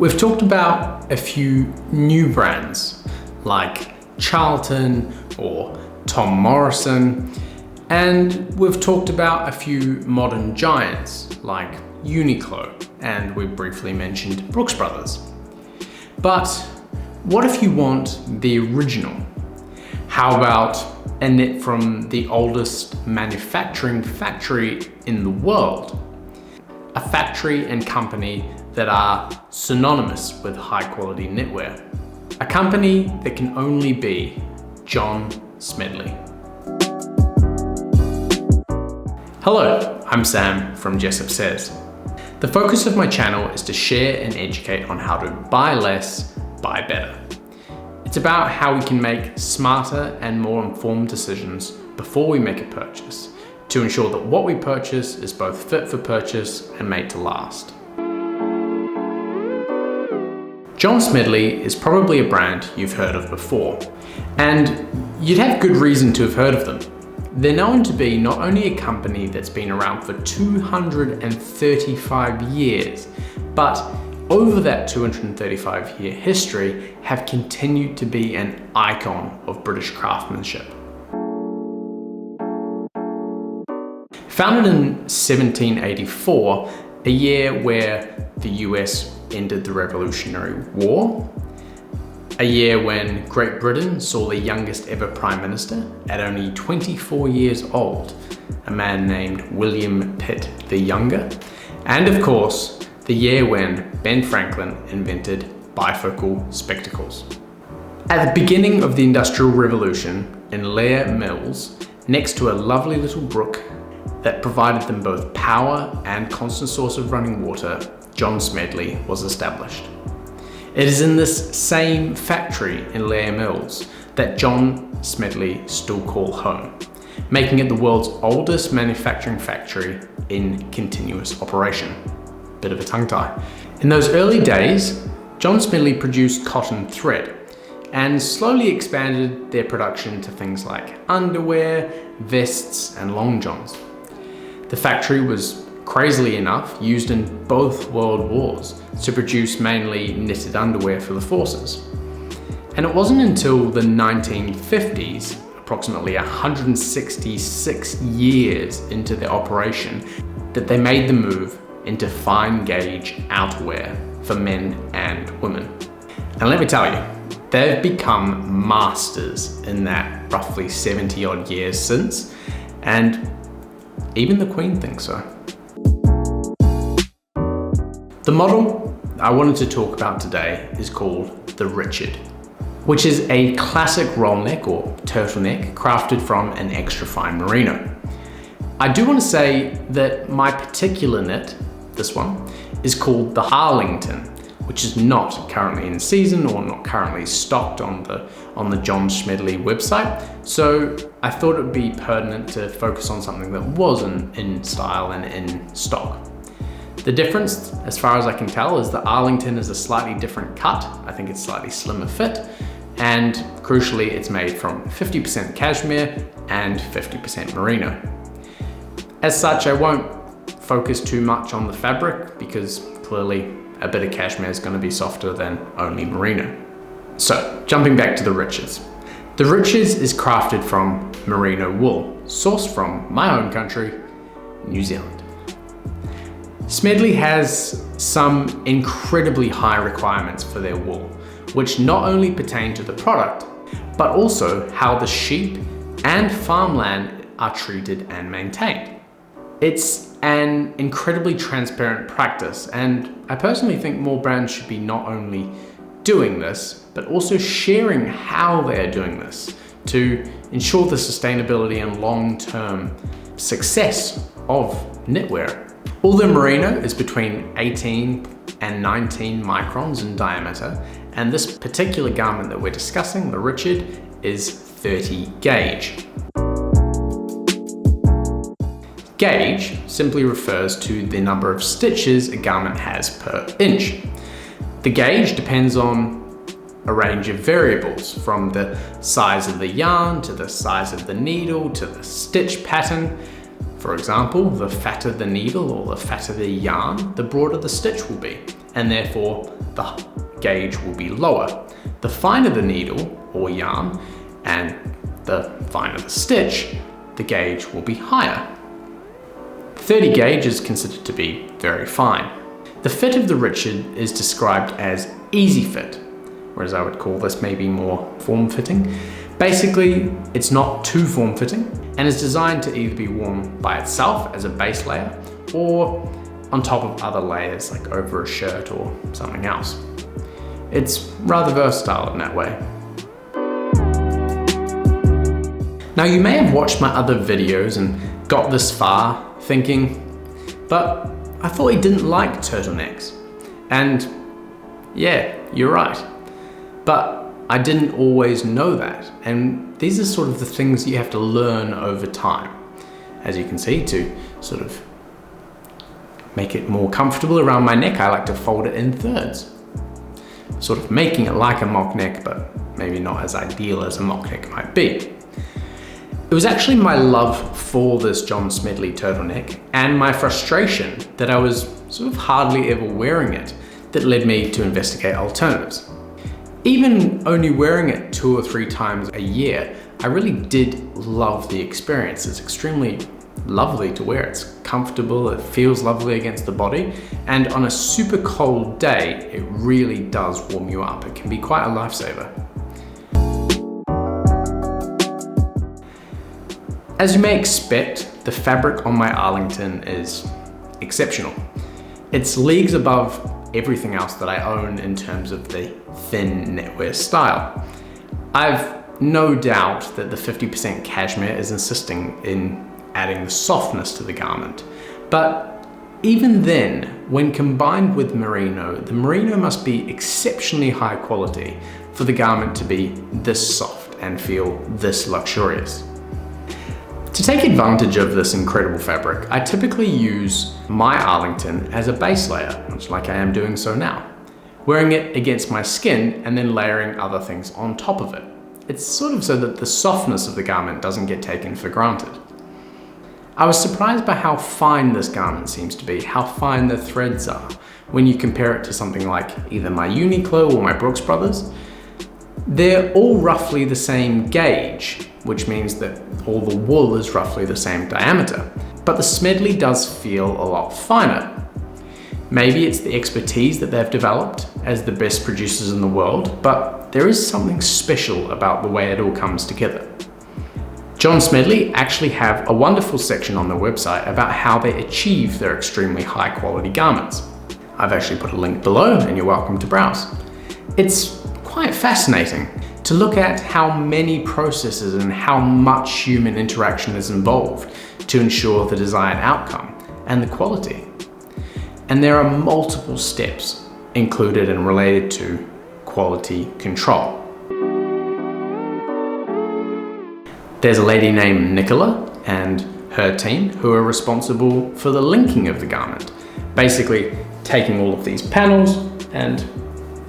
We've talked about a few new brands like Charlton or Tom Morrison, and we've talked about a few modern giants like Uniqlo, and we briefly mentioned Brooks Brothers. But what if you want the original? How about a knit from the oldest manufacturing factory in the world? A factory and company that are synonymous with high quality knitwear. A company that can only be John Smedley. Hello, I'm Sam from Jessup Says. The focus of my channel is to share and educate on how to buy less, buy better. It's about how we can make smarter and more informed decisions before we make a purchase to ensure that what we purchase is both fit for purchase and made to last. John Smedley is probably a brand you've heard of before, and you'd have good reason to have heard of them. They're known to be not only a company that's been around for 235 years, but over that 235-year history have continued to be an icon of British craftsmanship. Founded in 1784, a year where the US ended the Revolutionary War, a year when Great Britain saw the youngest ever Prime Minister at only 24 years old, a man named William Pitt the Younger, and of course, the year when Ben Franklin invented bifocal spectacles. At the beginning of the Industrial Revolution, in Lair Mills, next to a lovely little brook that provided them both power and constant source of running water, John Smedley was established. It is in this same factory in Lair Mills that John Smedley still call home, making it the world's oldest manufacturing factory in continuous operation. Bit of a tongue tie. In those early days, John Smedley produced cotton thread and slowly expanded their production to things like underwear, vests, and long johns. The factory was, crazily enough, used in both world wars to produce mainly knitted underwear for the forces. And it wasn't until the 1950s, approximately 166 years into their operation, that they made the move into fine gauge outerwear for men and women. And let me tell you, they've become masters in that roughly 70 odd years since, and even the Queen thinks so. The model I wanted to talk about today is called the Richard, which is a classic roll neck or turtleneck crafted from an extra fine merino. I do want to say that my particular knit, this one, is called the Harlington, which is not currently in season or not currently stocked on the John Smedley website. So I thought it would be pertinent to focus on something that wasn't in style and in stock. The difference, as far as I can tell, is the Arlington is a slightly different cut. I think it's slightly slimmer fit. And crucially, it's made from 50% cashmere and 50% merino. As such, I won't focus too much on the fabric because clearly a bit of cashmere is going to be softer than only merino. So, jumping back to the Richards. The Richards is crafted from merino wool, sourced from my home country, New Zealand. Smedley has some incredibly high requirements for their wool, which not only pertain to the product, but also how the sheep and farmland are treated and maintained. It's an incredibly transparent practice, and I personally think more brands should be not only doing this, but also sharing how they're doing this to ensure the sustainability and long-term success of knitwear. Although merino is between 18 and 19 microns in diameter, and this particular garment that we're discussing, the Richard, is 30 gauge. Gauge simply refers to the number of stitches a garment has per inch. The gauge depends on a range of variables, from the size of the yarn to the size of the needle to the stitch pattern. For example, the fatter the needle or the fatter the yarn, the broader the stitch will be, and therefore the gauge will be lower. The finer the needle or yarn and the finer the stitch, the gauge will be higher. 30 gauge is considered to be very fine. The fit of the Richard is described as easy fit, whereas I would call this maybe more form-fitting. Basically, it's not too form-fitting and is designed to either be worn by itself as a base layer or on top of other layers like over a shirt or something else. It's rather versatile in that way. Now you may have watched my other videos and got this far thinking, but I thought he didn't like turtlenecks. And yeah, you're right. But I didn't always know that. And these are sort of the things you have to learn over time. As you can see, to sort of make it more comfortable around my neck, I like to fold it in thirds. Sort of making it like a mock neck, but maybe not as ideal as a mock neck might be. It was actually my love for this John Smedley turtleneck and my frustration that I was sort of hardly ever wearing it that led me to investigate alternatives. Even only wearing it 2 or 3 times a year, I really did love the experience. It's extremely lovely to wear. It's comfortable, it feels lovely against the body, and on a super cold day, it really does warm you up. It can be quite a lifesaver. As you may expect, the fabric on my Arlington is exceptional. It's leagues above everything else that I own in terms of the thin knitwear style. I've no doubt that the 50% cashmere is insisting in adding the softness to the garment. But even then, when combined with merino, the merino must be exceptionally high quality for the garment to be this soft and feel this luxurious. To take advantage of this incredible fabric, I typically use my Arlington as a base layer, much like I am doing so now, wearing it against my skin and then layering other things on top of it. It's sort of so that the softness of the garment doesn't get taken for granted. I was surprised by how fine this garment seems to be, how fine the threads are, when you compare it to something like either my Uniqlo or my Brooks Brothers. They're all roughly the same gauge, which means that all the wool is roughly the same diameter. But the Smedley does feel a lot finer. Maybe it's the expertise that they've developed as the best producers in the world, but there is something special about the way it all comes together. John Smedley actually have a wonderful section on their website about how they achieve their extremely high quality garments. I've actually put a link below and you're welcome to browse. It's quite fascinating to look at how many processes and how much human interaction is involved to ensure the desired outcome and the quality. And there are multiple steps included and related to quality control. There's a lady named Nicola and her team who are responsible for the linking of the garment, basically taking all of these panels and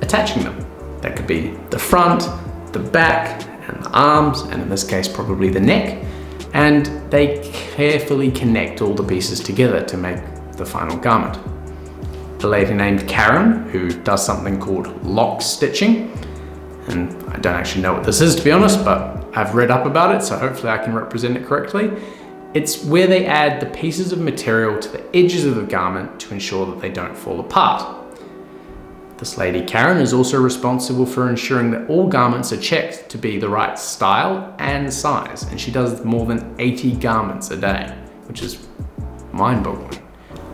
attaching them. That could be the front, the back, and the arms, and in this case probably the neck, and they carefully connect all the pieces together to make the final garment. A lady named Karen who does something called lock stitching, and I don't actually know what this is to be honest, but I've read up about it, so hopefully I can represent it correctly. It's where they add the pieces of material to the edges of the garment to ensure that they don't fall apart. This lady Karen is also responsible for ensuring that all garments are checked to be the right style and size, and she does more than 80 garments a day, which is mind-boggling.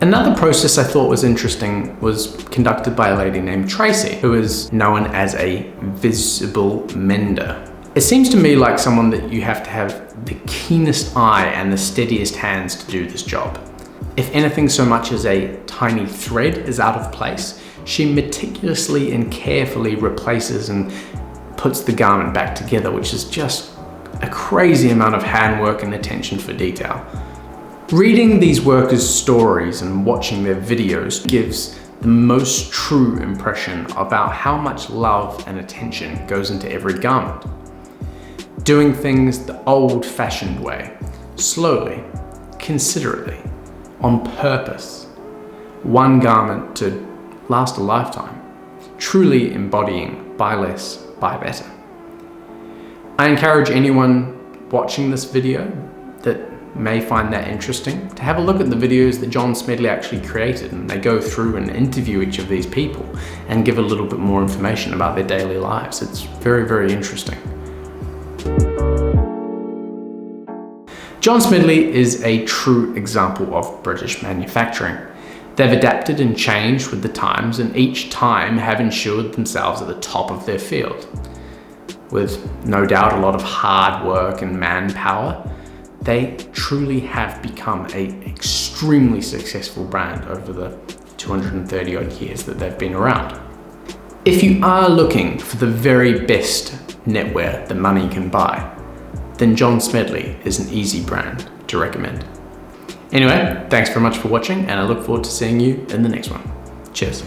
Another process I thought was interesting was conducted by a lady named Tracy, who is known as a visible mender. It seems to me like someone that you have to have the keenest eye and the steadiest hands to do this job. If anything so much as a tiny thread is out of place, she meticulously and carefully replaces and puts the garment back together, which is just a crazy amount of handwork and attention for detail. Reading these workers' stories and watching their videos gives the most true impression about how much love and attention goes into every garment. Doing things the old-fashioned way, slowly, considerately, on purpose, one garment to last a lifetime, truly embodying buy less, buy better. I encourage anyone watching this video that may find that interesting to have a look at the videos that John Smedley actually created, and they go through and interview each of these people and give a little bit more information about their daily lives. It's very, very interesting. John Smedley is a true example of British manufacturing. They've adapted and changed with the times, and each time have ensured themselves at the top of their field. With no doubt a lot of hard work and manpower, they truly have become an extremely successful brand over the 230 odd years that they've been around. If you are looking for the very best knitwear that money can buy, then John Smedley is an easy brand to recommend. Anyway, thanks very much for watching, and I look forward to seeing you in the next one. Cheers.